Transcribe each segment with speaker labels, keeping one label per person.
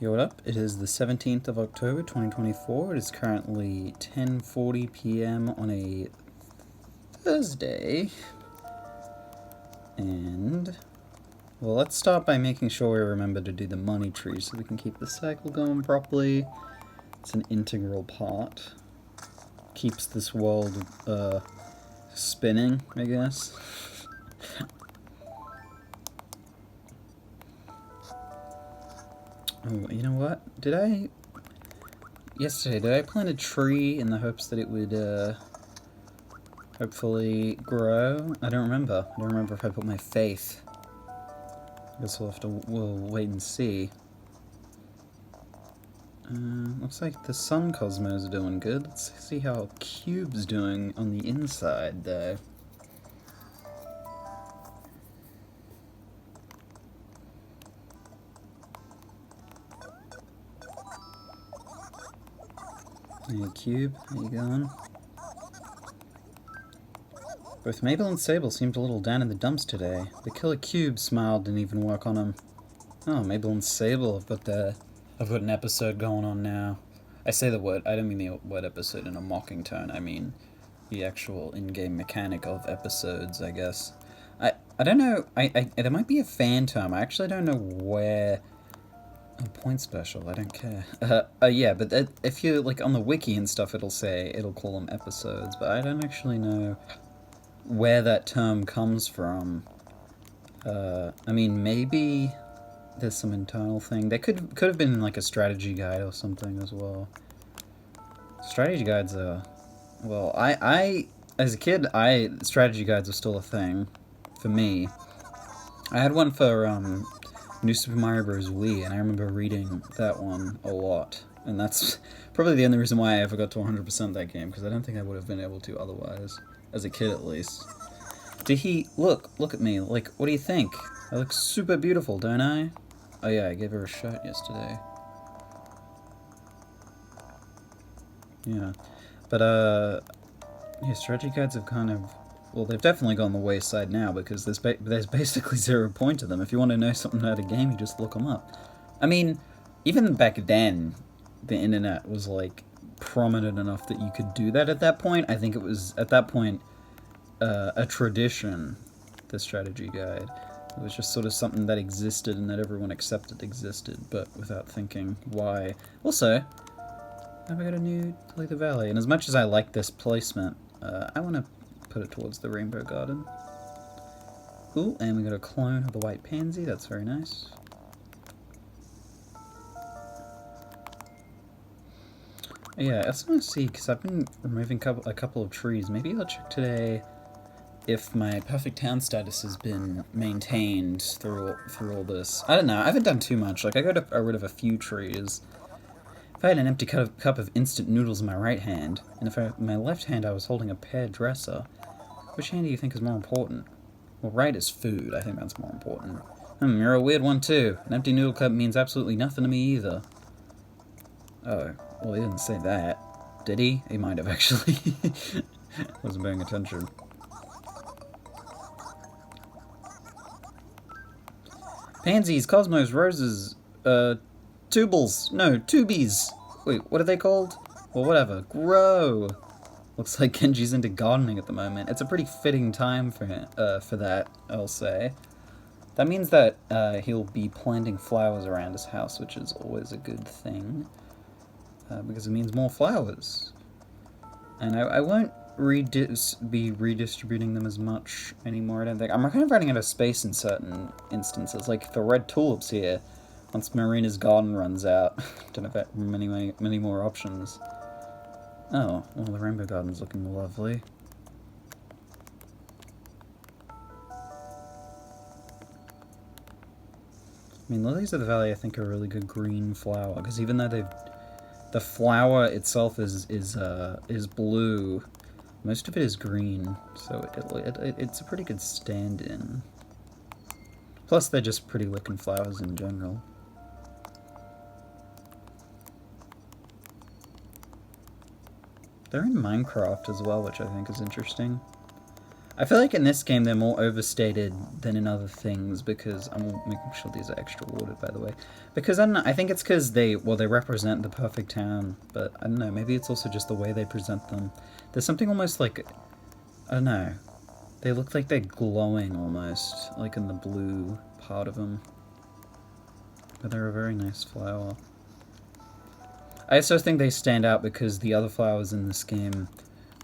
Speaker 1: Yo, what up? It is the 17th of October 2024. It is currently 10:40 p.m. on a Thursday. And, well, let's start by making sure we remember to do the money tree so we can keep the cycle going properly. It's an integral part. Keeps this world, spinning, I guess. Oh, you know what? Yesterday, did I plant a tree in the hopes that it would, hopefully grow? I don't remember. I don't remember if I put my faith. I guess we'll wait and see. Looks like the Sun Cosmos are doing good. Let's see how Cube's doing on the inside, though. Hey, Cube, how you going? Both Mabel and Sable seemed a little down in the dumps today. The killer Cube smiled, didn't even work on him. Oh, Mabel and Sable I've got an episode going on now. I say the word, I don't mean the word episode in a mocking tone, I mean the actual in-game mechanic of episodes, I guess. I don't know, there might be a fan term, I actually don't know where... Oh, point special, I don't care. Yeah, but if you're, like, on the wiki and stuff, it'll call them episodes, but I don't actually know where that term comes from. I mean, maybe there's some internal thing. There could have been like a strategy guide or something as well. Strategy guides are, well, I as a kid, strategy guides were still a thing for me. I had one for New Super Mario Bros. Wii, and I remember reading that one a lot. And that's probably the only reason why I ever got to 100% that game, because I don't think I would have been able to otherwise, as a kid at least. Did he... Look at me. Like, what do you think? I look super beautiful, don't I? Oh yeah, I gave her a shirt yesterday. Yeah. But, yeah, strategy guides have kind of... Well, they've definitely gone the wayside now, because there's basically zero point to them. If you want to know something about a game, you just look them up. I mean, even back then, the internet was, like, prominent enough that you could do that at that point. I think it was, at that point, a tradition, the strategy guide. It was just sort of something that existed and that everyone accepted existed, but without thinking why. Also, have I got a new Talitha Valley? And as much as I like this placement, I want to put it towards the Rainbow Garden. Ooh, and we got a clone of the White Pansy. That's very nice. Yeah, I also want to see, because I've been removing a couple of trees. Maybe I'll check today if my perfect town status has been maintained through all this. I don't know. I haven't done too much. Like, I got rid of a few trees. If I had an empty cup of instant noodles in my right hand, and if in my left hand I was holding a pear dresser, which hand do you think is more important? Well, right is food. I think that's more important. You're a weird one too. An empty noodle cup means absolutely nothing to me either. Oh, well, he didn't say that. Did he? He might have, actually. Wasn't paying attention. Pansies, cosmos, roses, tubies. Wait, what are they called? Well, whatever. Grow! Looks like Genji's into gardening at the moment. It's a pretty fitting time for that, I'll say. That means that he'll be planting flowers around his house, which is always a good thing. Because it means more flowers. And I won't be redistributing them as much anymore, I don't think. I'm kind of running out of space in certain instances. Like the red tulips here, once Marina's garden runs out. Don't know if I have many more options. Oh, well, the rainbow garden's looking lovely. I mean, lilies of the valley, I think, are a really good green flower, because even though the flower itself is blue, most of it is green, so it's a pretty good stand-in. Plus, they're just pretty looking flowers in general. They're in Minecraft as well, which I think is interesting. I feel like in this game they're more overstated than in other things because I'm making sure these are extra watered, by the way. Because I don't know, I think it's because they represent the perfect town, but I don't know, maybe it's also just the way they present them. There's something almost like, I don't know, they look like they're glowing almost, like in the blue part of them. But they're a very nice flower. I also think they stand out because the other flowers in this game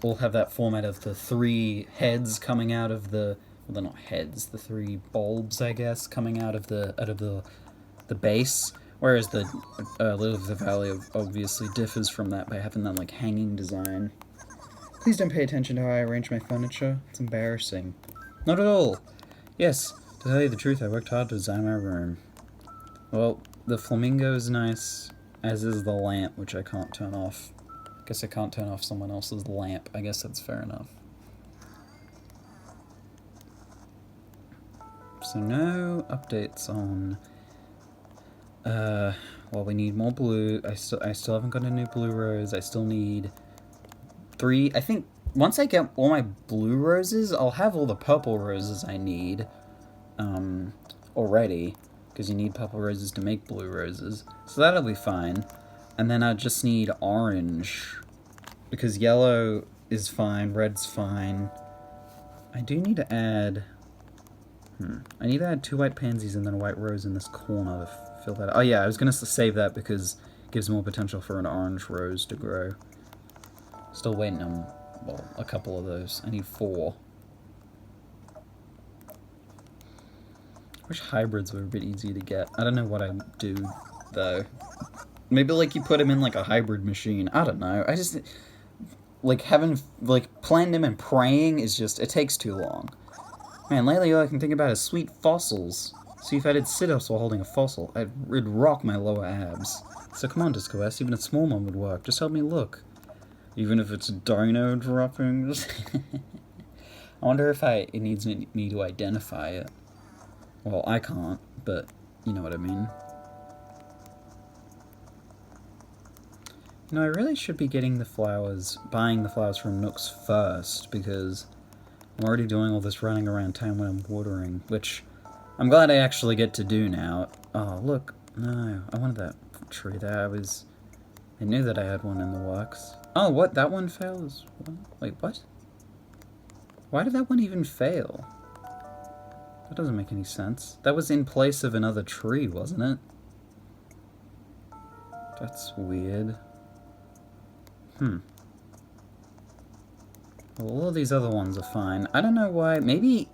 Speaker 1: all have that format of the 3 heads coming out of the, well, they're not heads, the 3 bulbs, I guess, coming out of the base, whereas the Lily of the Valley obviously differs from that by having that like hanging design. Please don't pay attention to how I arrange my furniture. It's embarrassing. Not at all. Yes, to tell you the truth, I worked hard to design my room. Well, the flamingo is nice, as is the lamp, which I can't turn off. Guess I can't turn off someone else's lamp. I guess that's fair enough. So no updates on... well, we need more blue. I still haven't got a new blue rose. I still need 3. I think once I get all my blue roses, I'll have all the purple roses I need already. Because you need purple roses to make blue roses. So that'll be fine. And then I just need orange. Because yellow is fine, red's fine. I do need to add... I need to add 2 white pansies and then a white rose in this corner to fill that out. Oh yeah, I was going to save that because it gives more potential for an orange rose to grow. Still waiting on, well, a couple of those. I need 4. I wish hybrids were a bit easier to get. I don't know what I'd do, though. Maybe, like, you put them in, like, a hybrid machine. I don't know. I just... Like, planting them and praying is just... It takes too long. Man, lately all I can think about is sweet fossils. See, if I did sit-ups while holding a fossil, it'd rock my lower abs. So come on, Disco S, even a small one would work. Just help me look. Even if it's dino droppings. I wonder if it needs me to identify it. Well, I can't, but you know what I mean. You know, I really should be getting the flowers, buying the flowers from Nooks first, because I'm already doing all this running around town when I'm watering, which I'm glad I actually get to do now. Oh, look. No, I wanted that tree there. I knew that I had one in the works. Oh, what? That one fails? Wait, what? Why did that one even fail? That doesn't make any sense. That was in place of another tree, wasn't it? That's weird. Well, all of these other ones are fine. I don't know why. Maybe...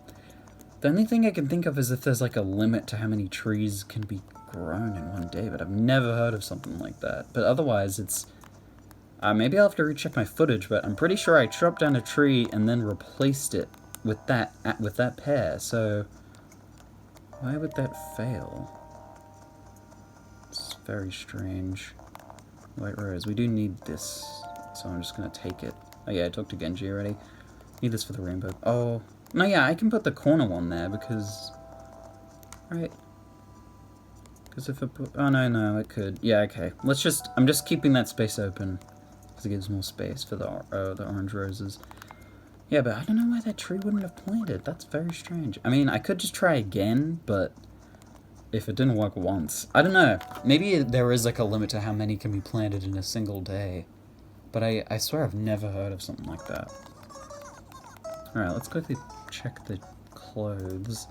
Speaker 1: The only thing I can think of is if there's like a limit to how many trees can be grown in one day, but I've never heard of something like that. But otherwise, it's... maybe I'll have to recheck my footage, but I'm pretty sure I chopped down a tree and then replaced it with that pair, so... Why would that fail? It's very strange. White rose. We do need this, so I'm just gonna take it. Oh yeah, I talked to Genji already. Need this for the rainbow. Oh, no, yeah, I can put the corner one there because... Right. Because if I put... Oh, no, it could. Yeah, okay. Let's just... I'm just keeping that space open because it gives more space for the orange roses. Yeah, but I don't know why that tree wouldn't have planted. That's very strange. I mean, I could just try again, but if it didn't work once... I don't know. Maybe there is, like, a limit to how many can be planted in a single day. But I swear I've never heard of something like that. Alright, let's quickly check the clothes.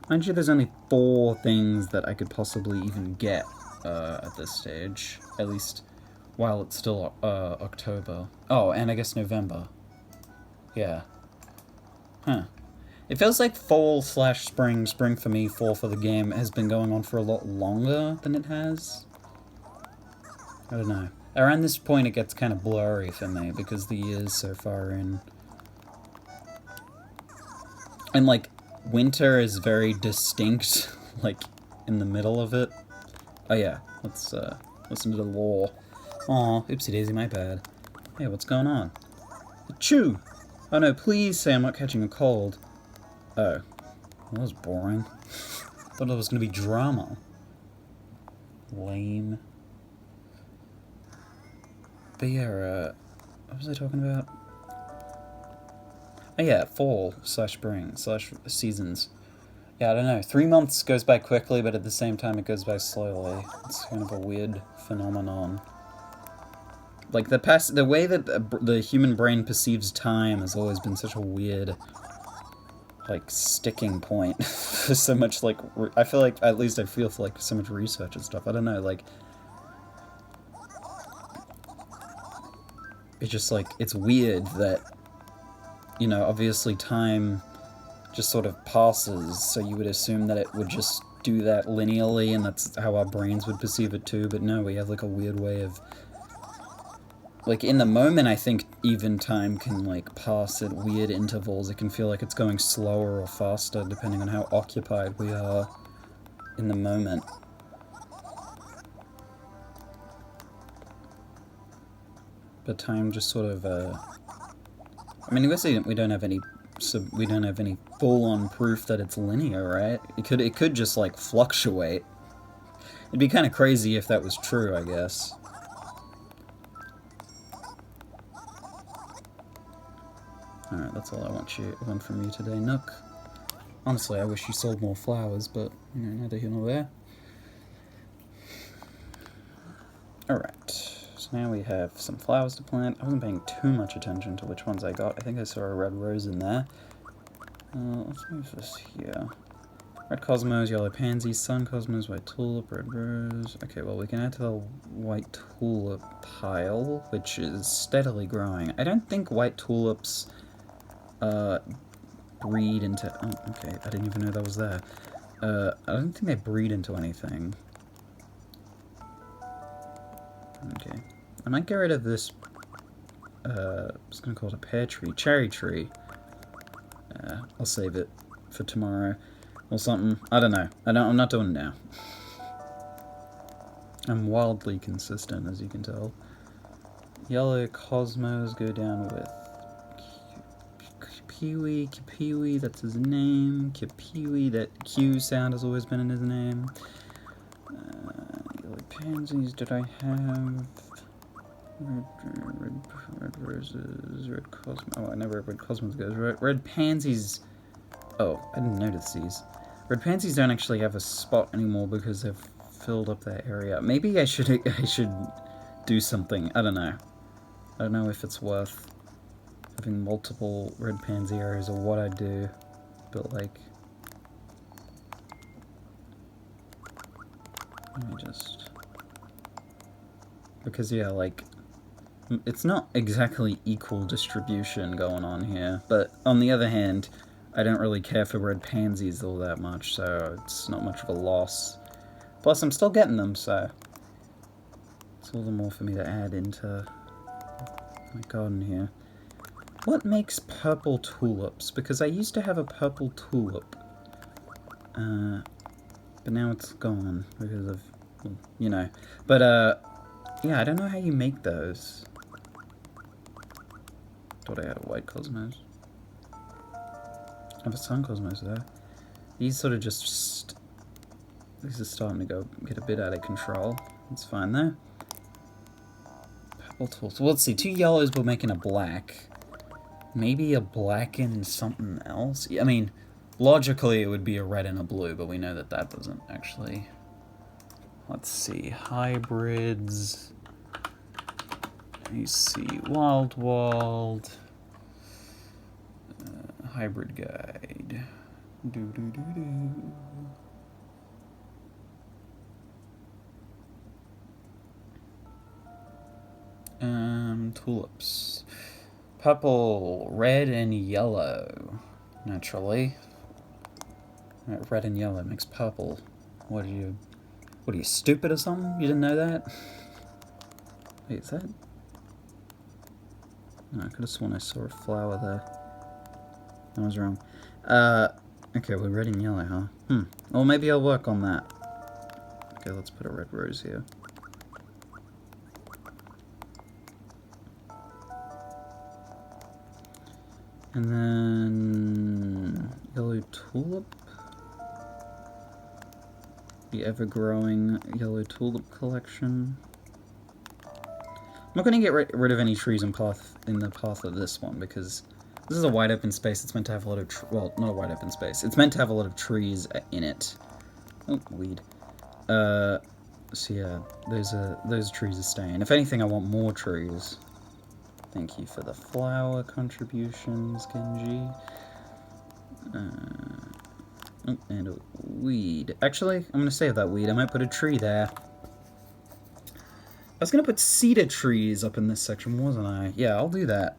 Speaker 1: Mind you, there's only 4 things that I could possibly even get at this stage. At least while it's still October. Oh, and I guess November. Yeah. Huh. It feels like fall/spring, spring for me, fall for the game, has been going on for a lot longer than it has. I don't know. Around this point it gets kind of blurry for me because the year's so far in. And, like, winter is very distinct, like, in the middle of it. Oh, yeah. Let's, listen to the lore. Aw, oopsie daisy, my bad. Hey, what's going on? Achoo! Oh, no, please say I'm not catching a cold. Oh. That was boring. Thought it was gonna be drama. Lame. But yeah, what was I talking about? Oh yeah, fall/spring/seasons. Yeah, I don't know. 3 months goes by quickly, but at the same time it goes by slowly. It's kind of a weird phenomenon. Like the way that the human brain perceives time has always been such a weird, like, sticking point for so much, like, I feel like, at least I feel for, like, so much research and stuff. I don't know, like, it's just, like, it's weird that, you know, obviously time just sort of passes, so you would assume that it would just do that linearly, and that's how our brains would perceive it too, but no, we have, like, a weird way of... Like, in the moment, I think even time can, like, pass at weird intervals. It can feel like it's going slower or faster, depending on how occupied we are in the moment. But time just sort of, I mean, obviously we don't have any full-on proof that it's linear, right? It could just, like, fluctuate. It'd be kind of crazy if that was true, I guess. Alright, that's all I want from you today, Nook. Honestly, I wish you sold more flowers, but, you know, neither here nor there. Alright, so now we have some flowers to plant. I wasn't paying too much attention to which ones I got. I think I saw a red rose in there. Let's move this here. Red cosmos, yellow pansy, sun cosmos, white tulip, red rose. Okay, well, we can add to the white tulip pile, which is steadily growing. I don't think white tulips breed into... Oh, okay, I didn't even know that was there. I don't think they breed into anything. Okay. I might get rid of this... I was going to call it a pear tree. Cherry tree. I'll save it for tomorrow. Or something. I don't know. I'm not doing it now. I'm wildly consistent, as you can tell. Yellow cosmos go down with... Kipiwi, that's his name. Kipiwi, that Q sound has always been in his name. Yellow pansies, did I have? Red roses, red cosmos. Oh, I know where red cosmos goes. Red pansies. Oh, I didn't notice these. Red pansies don't actually have a spot anymore because they've filled up that area. Maybe I should do something. I don't know. I don't know if it's worth having multiple red pansy areas or what I do, but, like, let me just, because, yeah, like, it's not exactly equal distribution going on here, but on the other hand, I don't really care for red pansies all that much, so it's not much of a loss. Plus, I'm still getting them, so it's all the more for me to add into my garden here. What makes purple tulips? Because I used to have a purple tulip, but now it's gone because of, you know. But, yeah, I don't know how you make those. Thought I had a white cosmos. I have a sun cosmos there. These sort of just... These are starting to get a bit out of control. It's fine though. Purple tulips. Well, let's see. 2 yellows will make in a black. Maybe a black and something else? I mean, logically it would be a red and a blue, but we know that that doesn't actually... Let's see. Hybrids. You see Wild. Hybrid guide. Tulips. Purple, red, and yellow. Naturally. Red and yellow makes purple. What are you, stupid or something? You didn't know that? Wait, is that? No, I could have sworn I saw a flower there. I was wrong. Okay, we're red and yellow, huh? Well, maybe I'll work on that. Okay, let's put a red rose here. And then... yellow tulip? The ever-growing yellow tulip collection. I'm not going to get rid of any trees in the path of this one, because This is a wide open space. It's meant to have a lot of... well, not a wide open space. It's meant to have a lot of trees in it. Oh, weed. So yeah, those trees are staying. If anything, I want more trees. Thank you for the flower contributions, Genji. Oh, and a weed. Actually, I'm going to save that weed. I might put a tree there. I was going to put cedar trees up in this section, wasn't I? Yeah, I'll do that.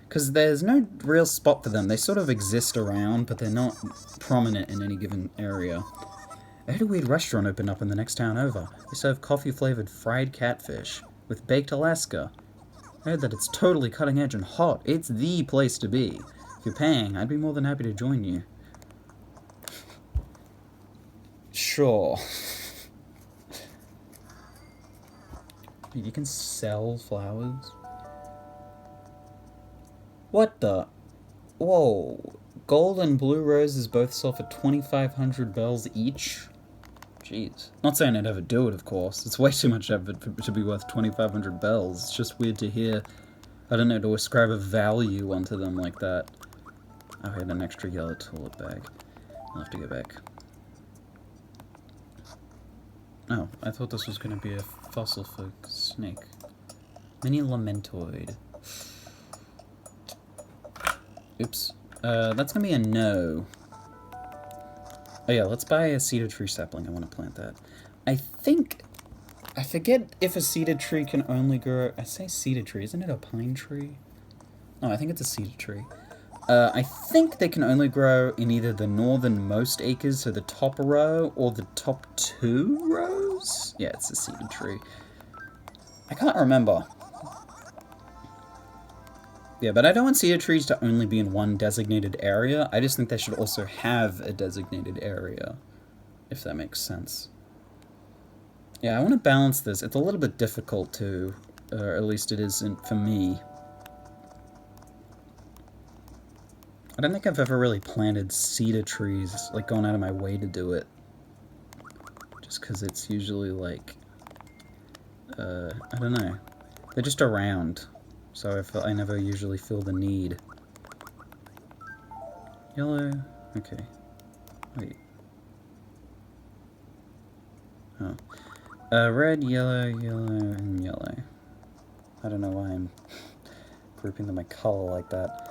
Speaker 1: Because there's no real spot for them. They sort of exist around, but they're not prominent in any given area. I heard a weird restaurant opened up in the next town over. They serve coffee-flavored fried catfish with baked Alaska. I heard that it's totally cutting edge and hot. It's the place to be. If you're paying, I'd be more than happy to join you. Sure. Dude, you can sell flowers? What the? Whoa. Gold and blue roses both sell for 2,500 bells each? Jeez. Not saying I'd ever do it, of course. It's way too much effort to be worth 2,500 bells. It's just weird to hear, I don't know, to ascribe a value onto them like that. Oh, I had an extra yellow tulip bag. I'll have to go back. Oh, I thought this was going to be a fossil folk snake. Mini Lamentoid. Oops. That's going to be a no. Oh yeah, let's buy a cedar tree sapling. I want to plant that. I forget if a cedar tree can only grow... I say cedar tree, isn't it a pine tree? No, I think it's a cedar tree. I think they can only grow in either the northernmost acres, so the top row, or the top 2 rows? Yeah, it's a cedar tree. I can't remember. Yeah, but I don't want cedar trees to only be in one designated area. I just think they should also have a designated area, if that makes sense. Yeah, I want to balance this. It's a little bit difficult to, or at least it isn't for me. I don't think I've ever really planted cedar trees, like going out of my way to do it. Just because it's usually like, I don't know. They're just around. So I never usually feel the need. Yellow? Okay. Wait. Oh. Red, yellow, yellow, and yellow. I don't know why I'm grouping them by color like that.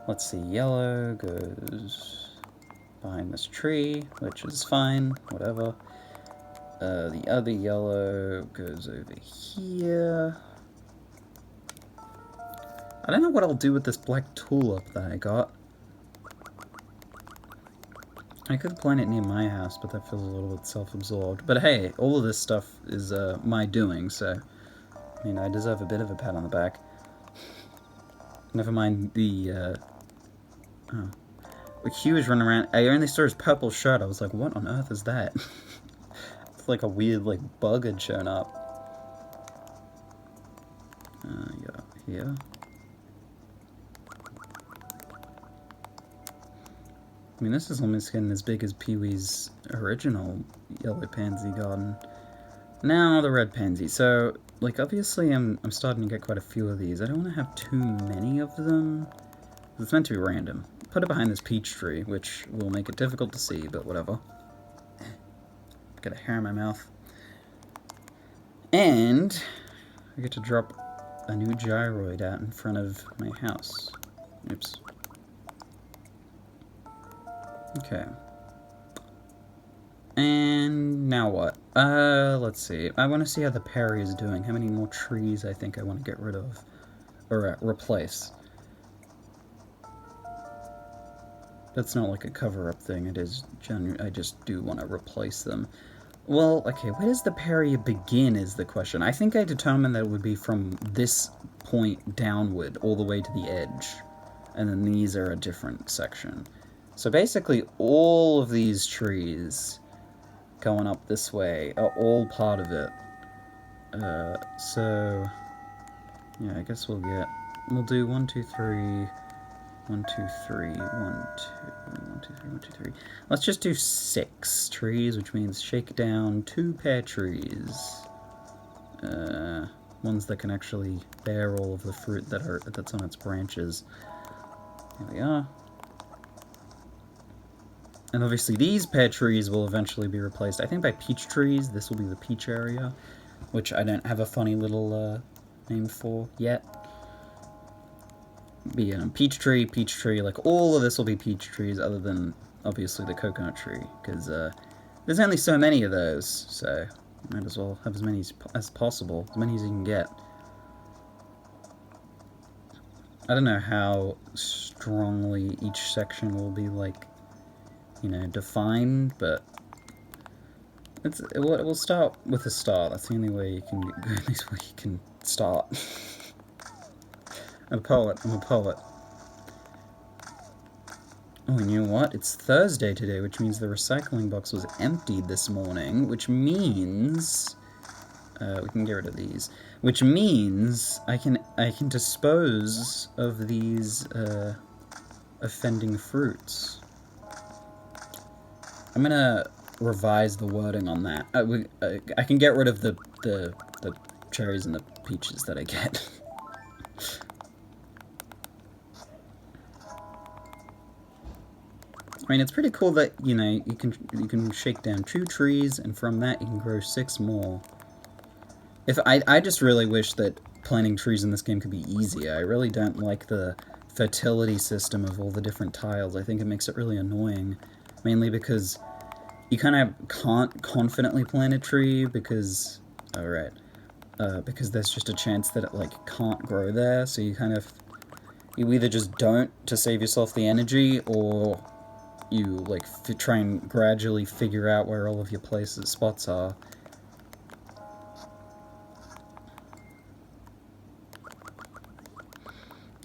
Speaker 1: Let's see, yellow goes behind this tree, which is fine, whatever. The other yellow goes over here. I don't know what I'll do with this black tulip that I got. I could plant it near my house, but that feels a little bit self-absorbed. But hey, all of this stuff is my doing, so... I mean, I deserve a bit of a pat on the back. Never mind the, oh. Like, Hugh was running around. I only saw his purple shirt. I was like, what on earth is that? It's like a weird, like, bug had shown up. Yeah, here. I mean, this is almost getting as big as Pee-wee's original yellow pansy garden. Now the red pansy. So, like, obviously I'm starting to get quite a few of these. I don't want to have too many of them. It's meant to be random. Put it behind this peach tree, which will make it difficult to see, but whatever. Got a hair in my mouth. And I get to drop a new gyroid out in front of my house. Oops. Okay. And now what? Let's see. I want to see how the Perry is doing. How many more trees I think I want to get rid of. Or replace. That's not like a cover-up thing. It is I just do want to replace them. Well, okay, where does the Perry begin is the question. I think I determined that it would be from this point downward, all the way to the edge. And then these are a different section. So basically, all of these trees going up this way are all part of it. So, yeah, I guess we'll do 1, 2, 3, 1, 2, 3, 1, 2, 1, 2, 3, 1, 2, 3. Let's just do 6 trees, which means shake down 2 pear trees. Ones that can actually bear all of the fruit that's on its branches. Here they are. And obviously these pear trees will eventually be replaced, I think, by peach trees. This will be the peach area, which I don't have a funny little name for yet. But yeah, peach tree, like all of this will be peach trees other than obviously the coconut tree, because there's only so many of those, so might as well have as many as possible, as many as you can get. I don't know how strongly each section will be, like, you know, defined, but it will start with a start. That's the only way you can go, at least where you can start. I'm a poet. Oh, and you know what? It's Thursday today, which means the recycling box was emptied this morning, which means we can get rid of these. Which means I can dispose of these offending fruits. I'm gonna revise the wording on that. I can get rid of the cherries and the peaches that I get. I mean, it's pretty cool that, you know, you can shake down 2 trees, and from that you can grow 6 more. I just really wish that planting trees in this game could be easier. I really don't like the fertility system of all the different tiles. I think it makes it really annoying. Mainly because you kind of can't confidently plant a tree because... Alright. Because there's just a chance that it, like, can't grow there, so you kind of... You either just don't to save yourself the energy, or you, like, try and gradually figure out where all of your spots are.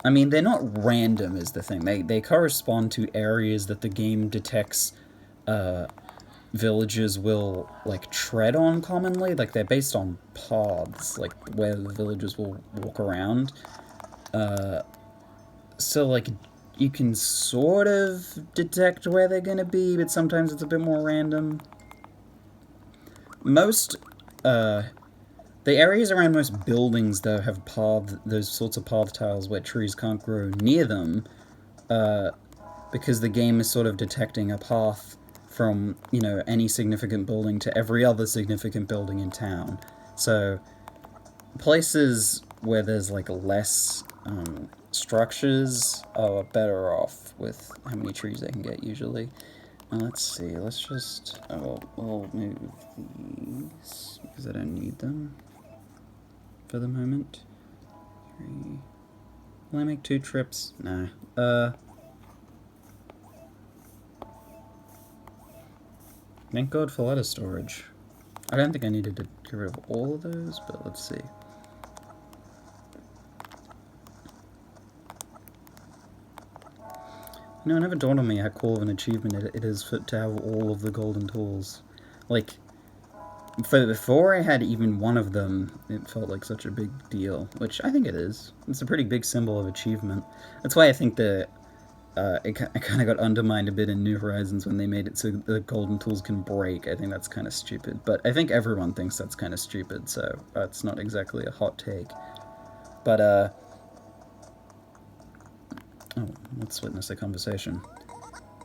Speaker 1: I mean, they're not random is the thing. They correspond to areas that the game detects villagers will, like, tread on commonly. Like, they're based on paths, like, where the villagers will walk around. So, like, you can sort of detect where they're gonna be, but sometimes it's a bit more random. The areas around most buildings, though, have those sorts of path tiles where trees can't grow near them, because the game is sort of detecting a path from, you know, any significant building to every other significant building in town. So, places where there's, like, less structures are better off with how many trees they can get, usually. Now, let's see, let's just... I'll move these, because I don't need them for the moment. 3... Will I make 2 trips? Nah. Thank God for letter storage. I don't think I needed to get rid of all of those, but let's see. You know, it never dawned on me how cool of an achievement it is to have all of the golden tools. Like, before I had even one of them, it felt like such a big deal, which I think it is. It's a pretty big symbol of achievement. That's why I think that it kind of got undermined a bit in New Horizons when they made it so the golden tools can break. I think that's kind of stupid, but I think everyone thinks that's kind of stupid, so it's not exactly a hot take. But, oh, let's witness a conversation.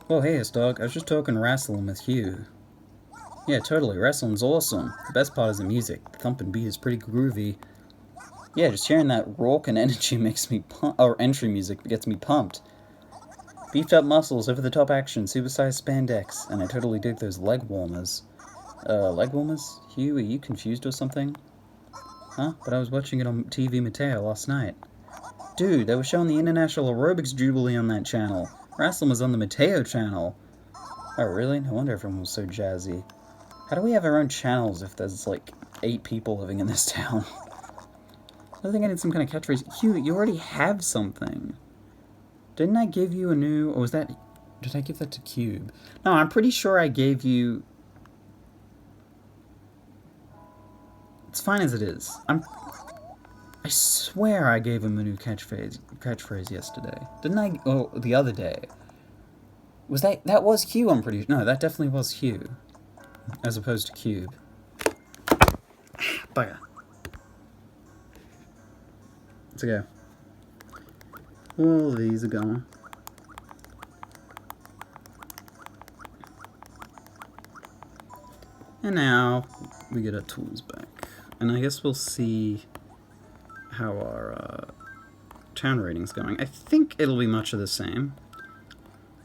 Speaker 1: Oh, hey, dog. I was just talking wrestling with Hugh. Yeah, totally. Wrestling's awesome. The best part is the music. The thumping beat is pretty groovy. Yeah, just hearing that raucous energy makes me or entry music gets me pumped. Beefed up muscles, over-the-top action, supersized spandex, and I totally dig those leg warmers. Leg warmers? Hugh, are you confused or something? Huh? But I was watching it on TV Mateo last night. Dude, they were showing the International Aerobics Jubilee on that channel. Wrestling was on the Mateo channel. Oh, really? No wonder everyone was so jazzy. How do we have our own channels if there's, like, 8 people living in this town? I think I need some kind of catchphrase. Hugh, you already have something. Didn't I give you a new... Or was that... Did I give that to Cube? No, I'm pretty sure I gave you... It's fine as it is. I swear I gave him a new catchphrase yesterday. Didn't I? Oh, the other day. Was that... That was Hugh, I'm pretty... No, that definitely was Hugh. As opposed to Cube. Bugger. Let's go. All these are gone. And now we get our tools back. And I guess we'll see how our town rating's going. I think it'll be much of the same.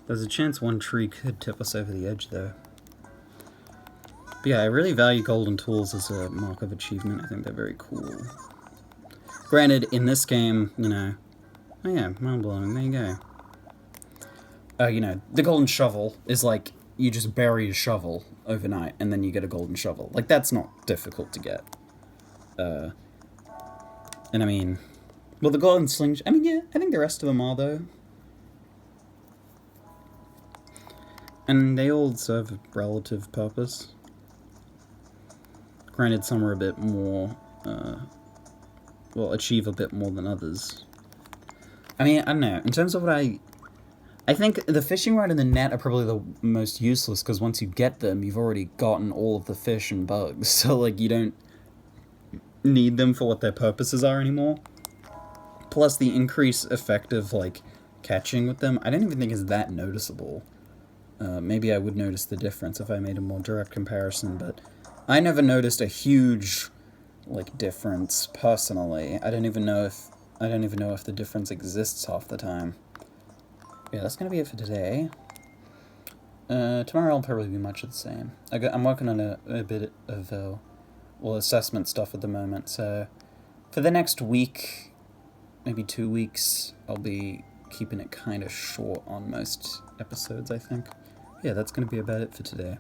Speaker 1: There's a chance one tree could tip us over the edge, though. But yeah, I really value golden tools as a mark of achievement. I think they're very cool. Granted, in this game, you know... Oh yeah, mind blowing, there you go. You know, the golden shovel is like, you just bury a shovel overnight, and then you get a golden shovel. Like, that's not difficult to get. And I mean... Well, the golden slingshot... I mean, yeah, I think the rest of them are, though. And they all serve a relative purpose. Granted, some are a bit more... well, achieve a bit more than others. I mean, I don't know. In terms of what I think the fishing rod and the net are probably the most useless, because once you get them, you've already gotten all of the fish and bugs. So, like, you don't need them for what their purposes are anymore. Plus, the increased effect of, like, catching with them, I don't even think is that noticeable. Maybe I would notice the difference if I made a more direct comparison, but I never noticed a huge, like, difference, personally. I don't even know if the difference exists half the time. Yeah, that's gonna be it for today. Tomorrow will probably be much of the same. I'm working on a bit of, well, assessment stuff at the moment, so for the next week, maybe 2 weeks, I'll be keeping it kind of short on most episodes, I think. Yeah, that's gonna be about it for today.